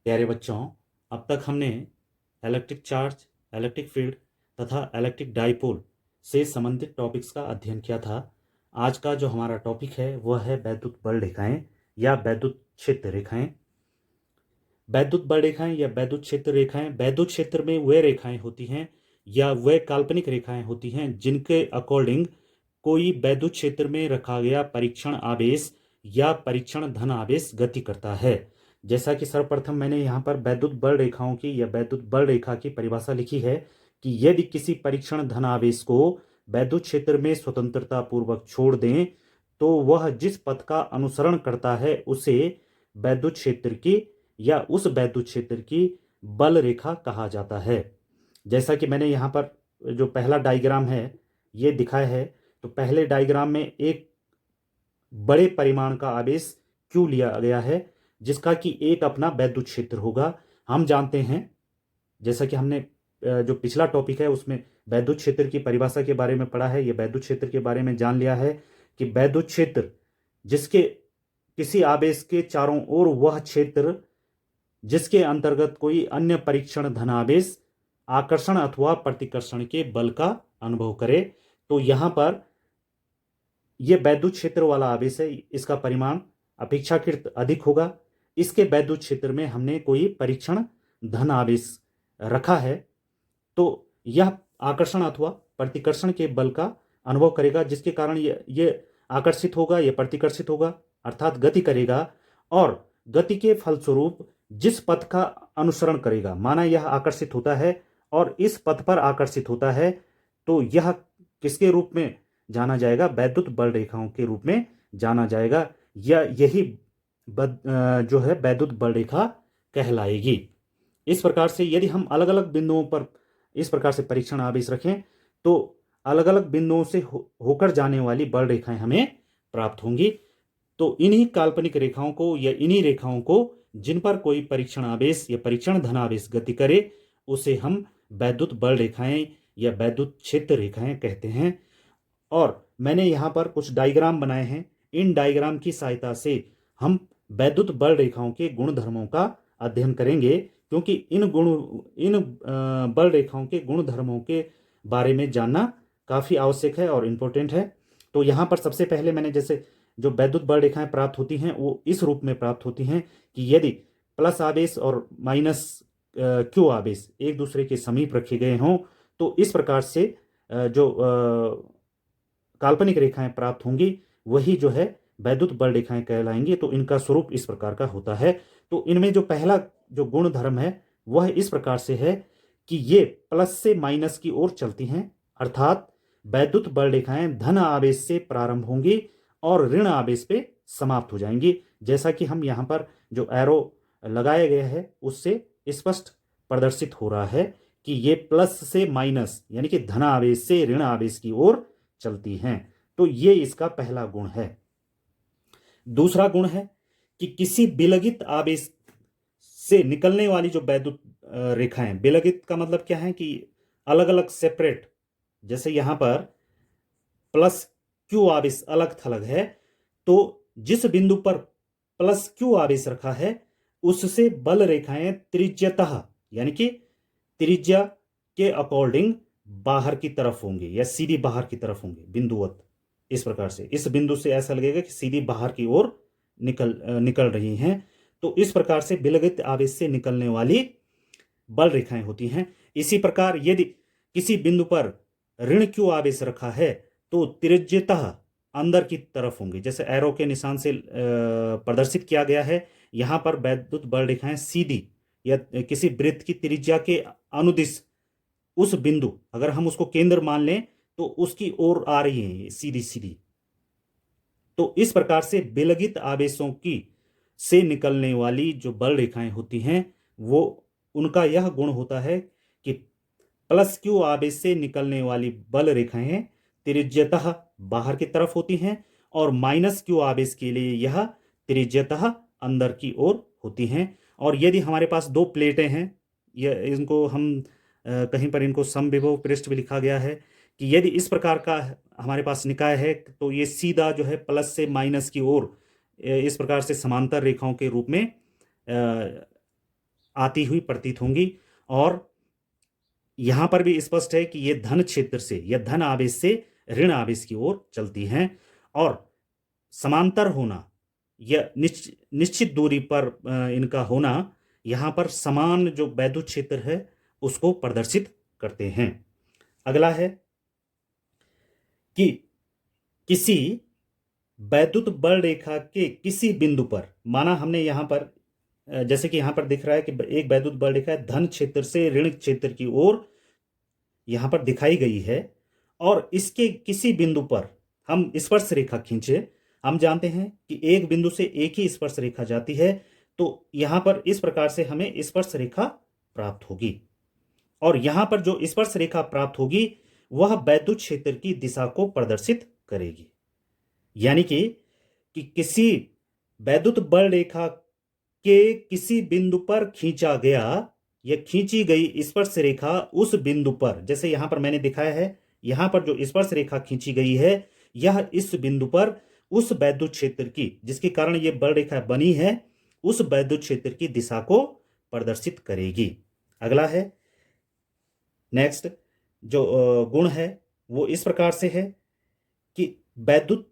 प्यारे बच्चों, अब तक हमने इलेक्ट्रिक चार्ज, इलेक्ट्रिक फील्ड तथा इलेक्ट्रिक डाइपोल से संबंधित टॉपिक्स का अध्ययन किया था। आज का जो हमारा टॉपिक है वह है वैद्युत बल रेखाएं या वैद्युत क्षेत्र रेखाएं। वैद्युत बल रेखाएं या वैद्युत क्षेत्र रेखाएं, वैद्युत क्षेत्र में वे रेखाएं होती हैं या वे काल्पनिक रेखाएं होती हैं जिनके अकॉर्डिंग कोई वैद्युत क्षेत्र में रखा गया परीक्षण आवेश या परीक्षण धन आवेश गति करता है। जैसा कि सर्वप्रथम मैंने यहाँ पर वैद्युत बल रेखाओं की या वैद्युत बल रेखा की परिभाषा लिखी है कि यदि किसी परीक्षण धन आवेश को वैद्युत क्षेत्र में स्वतंत्रता पूर्वक छोड़ दें तो वह जिस पथ का अनुसरण करता है उसे वैद्युत क्षेत्र की या उस वैद्युत क्षेत्र की बल रेखा कहा जाता है। जैसा कि मैंने यहाँ पर जो पहला डायग्राम है ये दिखाया है, तो पहले डायग्राम में एक बड़े परिमाण का आवेश Q लिया गया है जिसका कि एक अपना वैद्युत क्षेत्र होगा। हम जानते हैं, जैसा कि हमने जो पिछला टॉपिक है उसमें वैद्युत क्षेत्र की परिभाषा के बारे में पढ़ा है, ये वैद्युत क्षेत्र के बारे में जान लिया है कि वैद्युत क्षेत्र जिसके किसी आवेश के चारों ओर वह क्षेत्र जिसके अंतर्गत कोई अन्य परीक्षण धनावेश आकर्षण अथवा प्रतिकर्षण के बल का अनुभव करे। तो यहाँ पर यह वैद्युत क्षेत्र वाला आवेश है, इसका परिमाण अपेक्षाकृत अधिक होगा। इसके वैद्युत क्षेत्र में हमने कोई परीक्षण धन आवेश रखा है तो यह आकर्षण अथवा प्रतिकर्षण के बल का अनुभव करेगा, जिसके कारण ये आकर्षित होगा, यह प्रतिकर्षित होगा अर्थात गति करेगा और गति के फलस्वरूप जिस पथ का अनुसरण करेगा, माना यह आकर्षित होता है और इस पथ पर आकर्षित होता है, तो यह किसके रूप में जाना जाएगा? वैद्युत बल रेखाओं के रूप में जाना जाएगा। यही जो है वैद्युत बल रेखा कहलाएगी। इस प्रकार से यदि हम अलग अलग बिंदुओं पर इस प्रकार से परीक्षण आवेश रखें तो अलग अलग बिंदुओं से होकर जाने वाली बल रेखाएं हमें प्राप्त होंगी। तो इन्हीं काल्पनिक रेखाओं को या इन्हीं रेखाओं को जिन पर कोई परीक्षण आवेश या परीक्षण धनावेश गति करे उसे हम वैद्युत बल रेखाएं या वैद्युत क्षेत्र रेखाएं कहते हैं। और मैंने यहाँ पर कुछ डायग्राम बनाए हैं। इन डायग्राम की सहायता से हम वैद्युत बल रेखाओं के गुणधर्मों का अध्ययन करेंगे, क्योंकि इन बल रेखाओं के गुणधर्मों के बारे में जानना काफ़ी आवश्यक है और इम्पोर्टेंट है। तो यहाँ पर सबसे पहले मैंने जैसे जो वैद्युत बल रेखाएं प्राप्त होती हैं वो इस रूप में प्राप्त होती हैं कि यदि प्लस आवेश और माइनस Q आवेश एक दूसरे के समीप रखे गए हों तो इस प्रकार से जो काल्पनिक रेखाएं प्राप्त होंगी वही जो है वैद्युत बल रेखाएं कहलाएंगी। तो इनका स्वरूप इस प्रकार का होता है। तो इनमें जो पहला जो गुण धर्म है वह इस प्रकार से है कि ये प्लस से माइनस की ओर चलती हैं, अर्थात वैद्युत बल रेखाएं धन आवेश से प्रारंभ होंगी और ऋण आवेश पे समाप्त हो जाएंगी। जैसा कि हम यहाँ पर जो एरो लगाया गया है उससे स्पष्ट प्रदर्शित हो रहा है कि ये प्लस से माइनस यानी कि धन आवेश से ऋण आवेश की ओर चलती हैं। तो ये इसका पहला गुण है। दूसरा गुण है कि किसी विलगित आवेश से निकलने वाली जो वैद्युत रेखाएं, विलगित का मतलब क्या है कि अलग अलग सेपरेट, जैसे यहां पर प्लस Q आवेश अलग थलग है तो जिस बिंदु पर प्लस Q आवेश रखा है उससे बल रेखाएं त्रिज्यतः यानी कि त्रिज्या के अकॉर्डिंग बाहर की तरफ होंगे या सीधी बाहर की तरफ होंगे बिंदुवत। इस प्रकार से इस बिंदु से ऐसा लगेगा कि सीधी बाहर की ओर निकल रही हैं। तो इस प्रकार से विलगित आवेश से निकलने वाली बल रेखाएं होती हैं। इसी प्रकार यदि किसी बिंदु पर ऋण Q आवेश रखा है तो त्रिज्यतः अंदर की तरफ होंगे, जैसे एरो के निशान से प्रदर्शित किया गया है। यहां पर वैद्युत बल रेखाएं सीधी या किसी वृत्त की त्रिज्या के अनुदिश उस बिंदु, अगर हम उसको केंद्र मान लें तो उसकी ओर आ रही है सीधी सीधी। तो इस प्रकार से विलगित आवेशों की से निकलने वाली जो बल रेखाएं होती हैं वो उनका यह गुण होता है कि प्लस Q आवेश से निकलने वाली बल रेखाएं त्रिज्यतः बाहर की तरफ होती हैं और माइनस Q आवेश के लिए यह त्रिज्यतः अंदर की ओर होती हैं। और यदि हमारे पास दो प्लेटें हैं, यह इनको हम कहीं पर इनको समविभव पृष्ठ भी लिखा गया है कि यदि इस प्रकार का हमारे पास निकाय है तो ये सीधा जो है प्लस से माइनस की ओर इस प्रकार से समांतर रेखाओं के रूप में आती हुई प्रतीत होंगी। और यहां पर भी स्पष्ट है कि ये धन क्षेत्र से या धन आवेश से ऋण आवेश की ओर चलती हैं। और समांतर होना या निश्चित दूरी पर इनका होना यहां पर समान जो वैद्युत क्षेत्र है उसको प्रदर्शित करते हैं। अगला है कि किसी वैद्युत बल रेखा के किसी बिंदु पर, माना हमने यहां पर जैसे कि यहां पर दिख रहा है कि एक वैद्युत बल रेखा धन क्षेत्र से ऋण क्षेत्र की ओर यहां पर दिखाई गई है, और इसके किसी बिंदु पर हम स्पर्श रेखा खींचे। हम जानते हैं कि एक बिंदु से एक ही स्पर्श रेखा जाती है, तो यहां पर इस प्रकार से हमें स्पर्श रेखा प्राप्त होगी। और यहां पर जो स्पर्श रेखा प्राप्त होगी वह वैद्युत क्षेत्र की दिशा को प्रदर्शित करेगी। यानी कि किसी वैद्युत बल रेखा के किसी बिंदु पर खींचा गया या खींची गई स्पर्श रेखा उस बिंदु पर, जैसे यहां पर मैंने दिखाया है, यहां पर जो स्पर्श रेखा खींची गई है यह इस बिंदु पर उस वैद्युत क्षेत्र की, जिसके कारण यह बल रेखा बनी है, उस वैद्युत क्षेत्र की दिशा को प्रदर्शित करेगी। अगला है नेक्स्ट जो गुण है वो इस प्रकार से है कि वैद्युत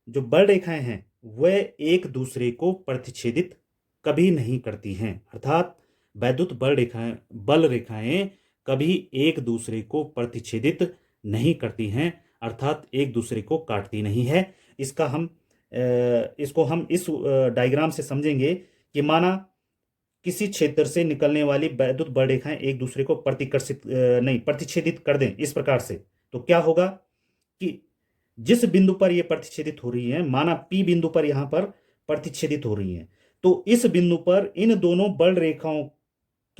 जो बल रेखाएं हैं वह एक दूसरे को प्रतिच्छेदित कभी नहीं करती हैं। अर्थात वैद्युत बल रेखाएं कभी एक दूसरे को प्रतिच्छेदित नहीं करती हैं, अर्थात एक दूसरे को काटती नहीं है। इसको हम इस डायग्राम से समझेंगे कि माना किसी क्षेत्र से निकलने वाली वैद्युत बल रेखाएं एक दूसरे को प्रतिच्छेदित कर दें इस प्रकार से, तो क्या होगा कि जिस बिंदु पर यह प्रतिच्छेदित हो रही है, माना P बिंदु पर यहां पर प्रतिच्छेदित हो रही है, तो इस बिंदु पर इन दोनों बल रेखाओं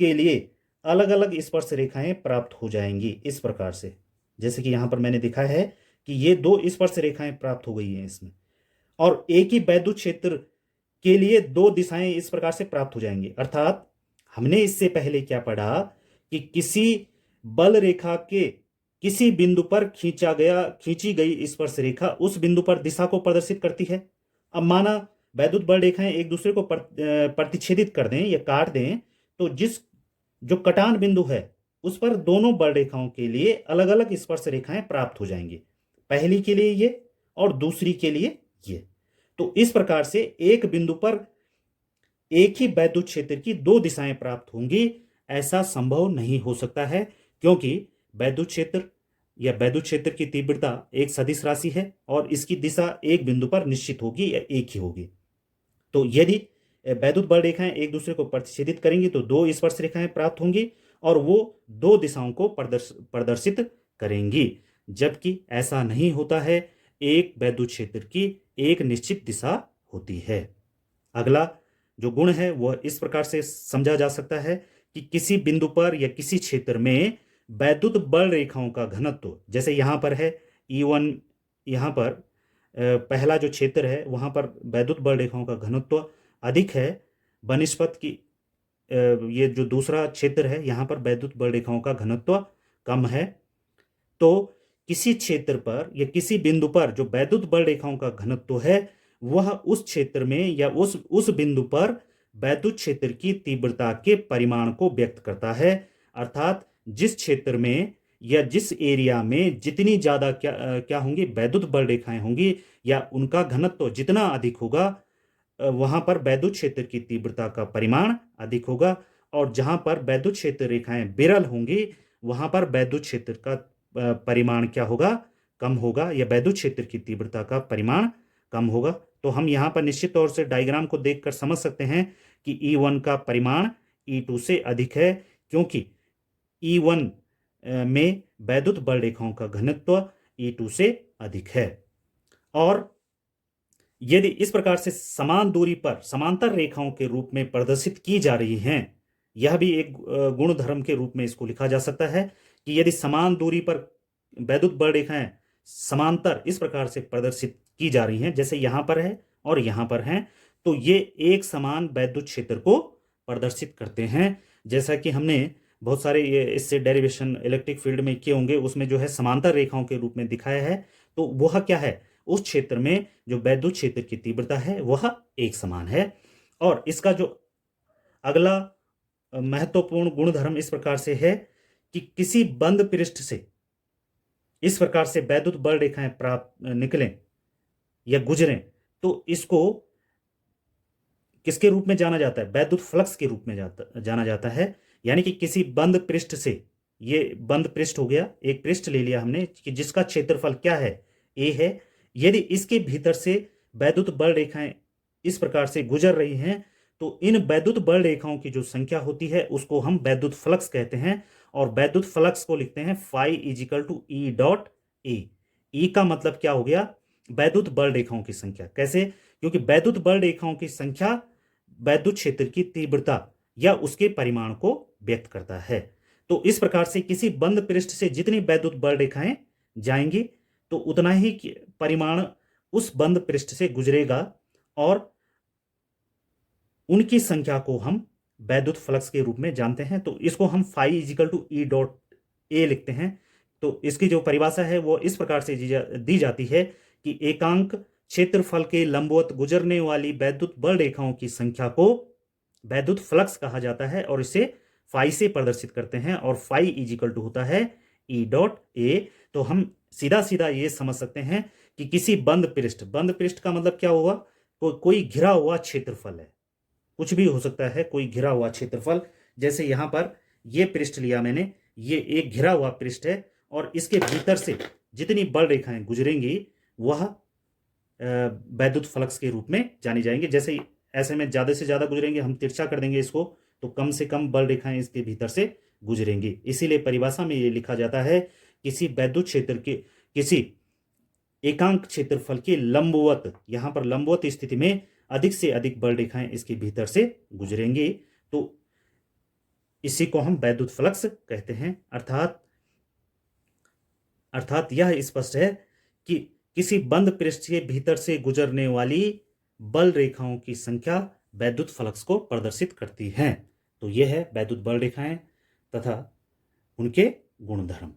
के लिए अलग अलग स्पर्श रेखाएं प्राप्त हो जाएंगी इस प्रकार से। जैसे कि यहां पर मैंने दिखाया है कि ये दो स्पर्श रेखाएं प्राप्त हो गई हैं इसमें, और एक ही वैद्युत क्षेत्र के लिए दो दिशाएं इस प्रकार से प्राप्त हो जाएंगी। अर्थात हमने इससे पहले क्या पढ़ा कि किसी बल रेखा के किसी बिंदु पर खींची गई स्पर्श रेखा उस बिंदु पर दिशा को प्रदर्शित करती है। अब माना वैद्युत बल रेखाएं एक दूसरे को प्रतिच्छेदित कर दें या काट दें, तो जो कटान बिंदु है उस पर दोनों बल रेखाओं के लिए अलग अलग स्पर्श रेखाएं प्राप्त हो जाएंगी, पहली के लिए ये और दूसरी के लिए ये। तो इस प्रकार से एक बिंदु पर एक ही वैद्युत क्षेत्र की दो दिशाएं प्राप्त होंगी, ऐसा संभव नहीं हो सकता है, क्योंकि वैद्युत क्षेत्र या वैद्युत क्षेत्र की तीव्रता एक सदिश राशि है और इसकी दिशा एक बिंदु पर निश्चित होगी या एक ही होगी। तो यदि वैद्युत बल रेखाएं एक दूसरे को प्रतिच्छेदित करेंगी तो दो स्पर्श रेखाएं प्राप्त होंगी और वो दो दिशाओं को प्रदर्शित करेंगी, जबकि ऐसा नहीं होता है, एक वैद्युत क्षेत्र की एक निश्चित दिशा होती है। अगला जो गुण है वह इस प्रकार से समझा जा सकता है कि किसी बिंदु पर या किसी क्षेत्र में वैद्युत बल रेखाओं का घनत्व, जैसे यहां पर है E1, यहां पर पहला जो क्षेत्र है वहां पर वैद्युत बल रेखाओं का घनत्व अधिक है बनिस्पत की ये जो दूसरा क्षेत्र है यहां पर वैद्युत बल रेखाओं का घनत्व कम है। तो किसी क्षेत्र पर या किसी बिंदु पर जो वैद्युत बल रेखाओं का घनत्व है वह उस क्षेत्र में या उस बिंदु पर वैद्युत क्षेत्र की तीव्रता के परिमाण को व्यक्त करता है। अर्थात जिस क्षेत्र में या जिस एरिया में जितनी ज्यादा क्या होंगी वैद्युत बल रेखाएं होंगी या उनका घनत्व जितना अधिक होगा वहां पर वैद्युत क्षेत्र की तीव्रता का परिमाण अधिक होगा, और जहां पर वैद्युत क्षेत्र रेखाएं विरल होंगी वहां पर वैद्युत क्षेत्र का परिमाण क्या होगा, कम होगा, या वैद्युत क्षेत्र की तीव्रता का परिमाण कम होगा। तो हम यहां पर निश्चित तौर से डायग्राम को देखकर समझ सकते हैं कि E1 का परिमाण E2 से अधिक है, क्योंकि E1 में वैद्युत बल रेखाओं का घनत्व E2 से अधिक है। और यदि इस प्रकार से समान दूरी पर समांतर रेखाओं के रूप में प्रदर्शित की जा रही हैं, यह भी एक गुण धर्म के रूप में इसको लिखा जा सकता है कि यदि समान दूरी पर वैद्युत बल रेखाएं समांतर इस प्रकार से प्रदर्शित की जा रही हैं, जैसे यहां पर है और यहां पर हैं, तो ये एक समान वैद्युत क्षेत्र को प्रदर्शित करते हैं। जैसा कि हमने बहुत सारे ये इससे डेरिवेशन इलेक्ट्रिक फील्ड में किए होंगे, उसमें जो है समांतर रेखाओं के रूप में दिखाया है, तो वह क्या है, उस क्षेत्र में जो वैद्युत क्षेत्र की तीव्रता है वह एक समान है। और इसका जो अगला महत्वपूर्ण गुणधर्म इस प्रकार से है कि किसी बंद पृष्ठ से इस प्रकार से वैद्युत बल रेखाएं प्राप्त निकलें या गुजरें तो इसको किसके रूप में जाना जाता है? वैद्युत फ्लक्स के रूप में जाना जाता है। यानी कि किसी बंद पृष्ठ से, ये बंद पृष्ठ हो गया, एक पृष्ठ ले लिया हमने कि जिसका क्षेत्रफल क्या है? ए है। यदि इसके भीतर से वैद्युत बल रेखाएं इस प्रकार से गुजर रही हैं तो इन वैद्युत बल रेखाओं की जो संख्या होती है उसको हम वैद्युत फ्लक्स कहते हैं। और वैद्युत फ्लक्स को लिखते हैं phi is equal to E dot A. E का मतलब क्या हो गया? वैद्युत बल रेखाओं की संख्या। कैसे? क्योंकि वैद्युत बल रेखाओं की संख्या वैद्युत क्षेत्र की तीव्रता या उसके परिमाण को व्यक्त करता है। तो इस प्रकार से किसी बंद पृष्ठ से जितनी वैद्युत बल रेखाएं जाएंगी तो उतना ही परिमाण उस बंद पृष्ठ से गुजरेगा और उनकी संख्या को हम वैद्युत फ्लक्स के रूप में जानते हैं। तो इसको हम phi is equal to E dot A लिखते हैं। तो इसकी जो परिभाषा है वो इस प्रकार से दी जाती है कि एकांक क्षेत्रफल के लंबवत गुजरने वाली वैद्युत बल रेखाओं की संख्या को वैद्युत फ्लक्स कहा जाता है और इसे फाई से प्रदर्शित करते हैं। और फाई इजिकल टू होता है ई डॉट ए। तो हम सीधा सीधा ये समझ सकते हैं कि किसी बंद पृष्ठ का मतलब क्या होगा? कोई घिरा हुआ क्षेत्रफल है, कुछ भी हो सकता है, कोई घिरा हुआ क्षेत्रफल। जैसे यहां पर ये पृष्ठ लिया मैंने, ये एक घिरा हुआ पृष्ठ है और इसके भीतर से जितनी बल रेखाएं गुजरेंगी वह वैद्युत फ्लक्स के रूप में जानी जाएंगे। जैसे ऐसे में ज्यादा से ज्यादा गुजरेंगे, हम तिरछा कर देंगे इसको, तो कम से कम बल रेखाएं इसके भीतर से गुजरेंगी। इसीलिए परिभाषा में ये लिखा जाता है किसी वैद्युत क्षेत्र के किसी एकांक क्षेत्रफल के लंबवत, यहां पर लंबवत स्थिति में अधिक से अधिक बल रेखाएं इसके भीतर से गुजरेंगी। तो इसी को हम वैद्युत फ्लक्स कहते हैं। अर्थात यह स्पष्ट है कि किसी बंद पृष्ठ के भीतर से गुजरने वाली बल रेखाओं की संख्या वैद्युत फ्लक्स को प्रदर्शित करती हैं। तो यह है वैद्युत बल रेखाएं तथा उनके गुणधर्म।